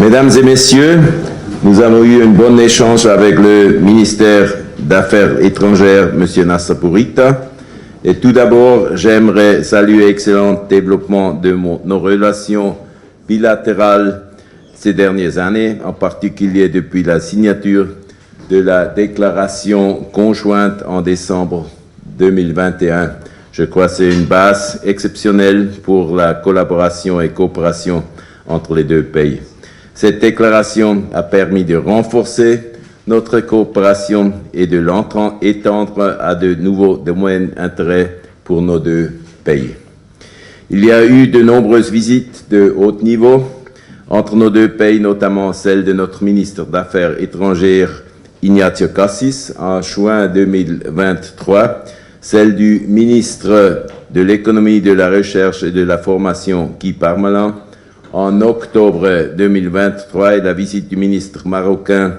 Mesdames et messieurs, nous avons eu un bon échange avec le ministère d'Affaires étrangères, M. Nasser Bourita. Et tout d'abord, j'aimerais saluer l'excellent développement de nos relations bilatérales ces dernières années, en particulier depuis la signature de la déclaration conjointe en décembre 2021. Je crois que c'est une base exceptionnelle pour la collaboration et coopération entre les deux pays. Cette déclaration a permis de renforcer notre coopération et de l'étendre à de nouveaux domaines d'intérêt pour nos deux pays. Il y a eu de nombreuses visites de haut niveau entre nos deux pays, notamment celle de notre ministre d'Affaires étrangères Ignacio Cassis en juin 2023, celle du ministre de l'Économie, de la Recherche et de la Formation Guy Parmelin en octobre 2023 et la visite du ministre marocain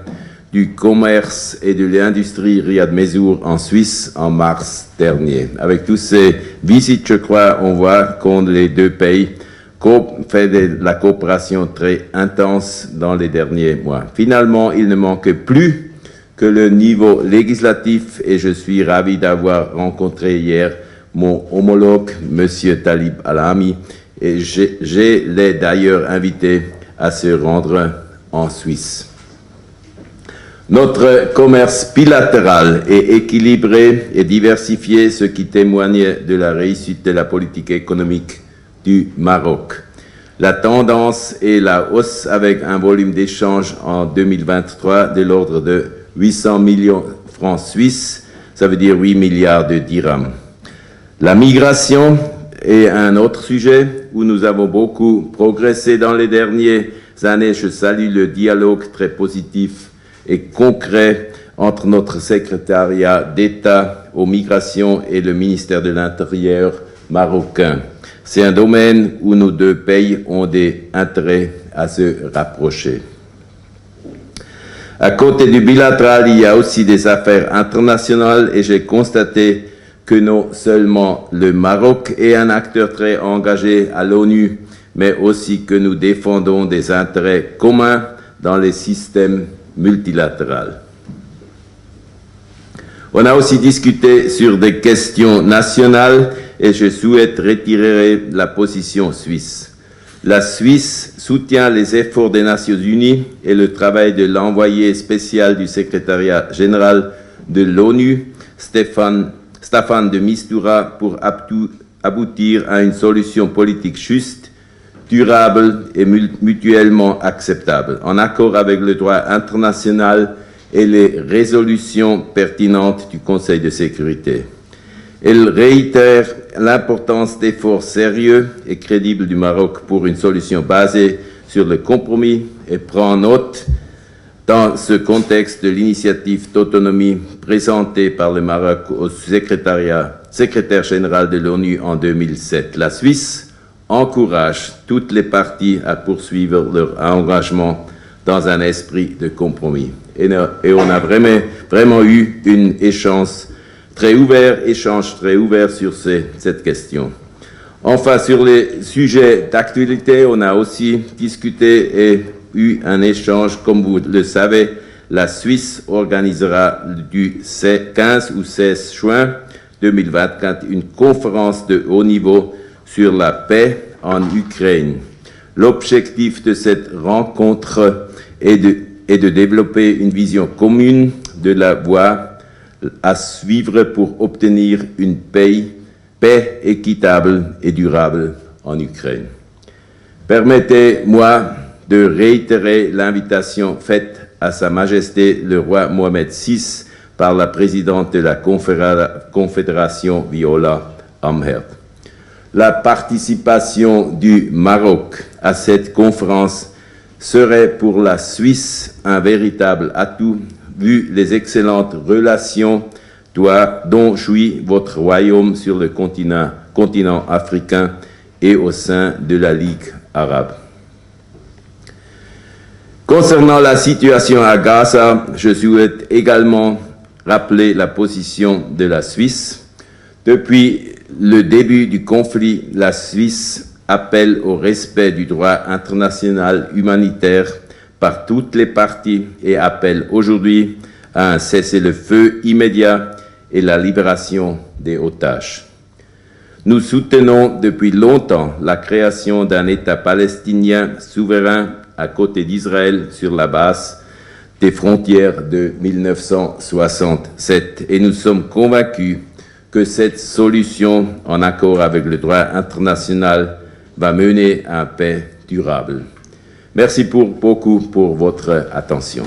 du Commerce et de l'Industrie Riyad Mezour en Suisse en mars dernier. Avec toutes ces visites, je crois, on voit qu'on les deux pays fait de la coopération très intense dans les derniers mois. Finalement, il ne manque plus que le niveau législatif et je suis ravi d'avoir rencontré hier mon homologue, M. Talib Al-Ami, et je l'ai d'ailleurs invité à se rendre en Suisse. Notre commerce bilatéral est équilibré et diversifié, ce qui témoigne de la réussite de la politique économique du Maroc. La tendance est la hausse avec un volume d'échange en 2023 de l'ordre de 800 millions de francs suisses, ça veut dire 8 milliards de dirhams. La migration est un autre sujet où nous avons beaucoup progressé dans les dernières années. Je salue le dialogue très positif et concret entre notre secrétariat d'État aux migrations et le ministère de l'Intérieur marocain. C'est un domaine où nos deux pays ont des intérêts à se rapprocher. À côté du bilatéral, il y a aussi des affaires internationales et j'ai constaté que non seulement le Maroc est un acteur très engagé à l'ONU, mais aussi que nous défendons des intérêts communs dans les systèmes multilatéraux. On a aussi discuté sur des questions nationales et je souhaite retirer la position suisse. La Suisse soutient les efforts des Nations Unies et le travail de l'envoyé spécial du secrétariat général de l'ONU, Staffan de Mistura, pour aboutir à une solution politique juste, durable et mutuellement acceptable, en accord avec le droit international et les résolutions pertinentes du Conseil de sécurité. Elle réitère l'importance d'efforts sérieux et crédibles du Maroc pour une solution basée sur le compromis et prend note dans ce contexte de l'initiative d'autonomie présentée par le Maroc au secrétaire général de l'ONU en 2007. La Suisse encourage toutes les parties à poursuivre leur engagement dans un esprit de compromis. Et on a vraiment eu un échange très ouvert sur cette question. Enfin, sur les sujets d'actualité, on a aussi discuté et eu un échange. Comme vous le savez, la Suisse organisera du 15 au 16 juin 2024 une conférence de haut niveau sur la paix en Ukraine. L'objectif de cette rencontre est de développer une vision commune de la voie à suivre pour obtenir une paix équitable et durable en Ukraine. Permettez-moi de réitérer l'invitation faite à Sa Majesté le roi Mohamed VI par la présidente de la Confédération Viola Amherd. La participation du Maroc à cette conférence serait pour la Suisse un véritable atout vu les excellentes relations dont jouit votre royaume sur le continent africain et au sein de la Ligue arabe. Concernant la situation à Gaza, je souhaite également rappeler la position de la Suisse. Depuis le début du conflit, la Suisse appelle au respect du droit international humanitaire par toutes les parties et appelle aujourd'hui à un cessez-le-feu immédiat et la libération des otages. Nous soutenons depuis longtemps la création d'un État palestinien souverain à côté d'Israël sur la base des frontières de 1967 et nous sommes convaincus que cette solution, en accord avec le droit international, va mener à une paix durable. Merci beaucoup pour votre attention.